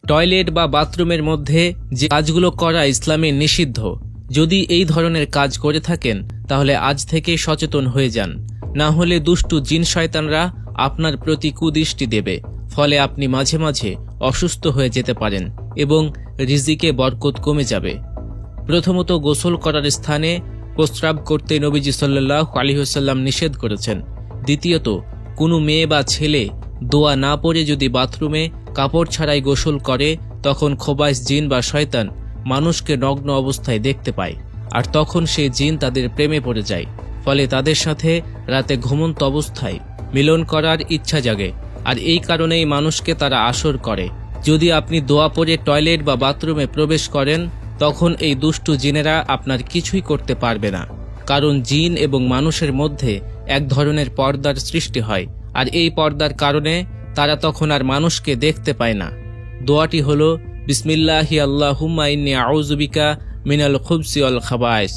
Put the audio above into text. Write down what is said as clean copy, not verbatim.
Toilet বা বাথরুমের মধ্যে যে কাজগুলো করা ইসলামে নিষিদ্ধ, যদি এই ধরনের কাজ করে থাকেন তাহলে আজ থেকে সচেতন হয়ে যান, না হলে দুষ্টু জিন শয়তানরা আপনার প্রতি কুদৃষ্টি দেবে, ফলে আপনি মাঝে মাঝে অসুস্থ হয়ে যেতে পারেন এবং রিজিকে বরকত কমে যাবে। প্রথমত, গোসল করার স্থানে প্রস্রাব করতে নবীজি সাল্লাল্লাহু আলাইহি ওয়াসাল্লাম নিষেধ করেছেন। দ্বিতীয়ত, কোনো মেয়ে বা ছেলে দোয়া না পড়ে যদি বাথরুমে কাপড় ছাড়াই গোসল করে, তখন খোবাইশ জিন বা শয়তান মানুষকে নগ্ন অবস্থায় দেখতে পায়, আর তখন সেই জিন তাদের প্রেমে পড়ে যায়, ফলে তাদের সাথে রাতে ঘুমন্ত অবস্থায় মিলন করার ইচ্ছা জাগে, আর এই কারণেই মানুষকে তারা আসর করে। যদি আপনি দোয়া পড়ে টয়লেট বা বাথরুমে প্রবেশ করেন, তখন এই দুষ্টু জিনেরা আপনার কিছুই করতে পারবে না, কারণ জিন এবং মানুষের মধ্যে এক ধরনের পর্দার সৃষ্টি হয়, আর এই পর্দার কারণে তারা তখন আর মানুষকে দেখতে পায় না। দোয়াটি হলো বিসমিল্লাহি আল্লাহুম্মা ইন্নী আউযু বিকা মিনাল খুবসি ওয়াল খাবায়েস।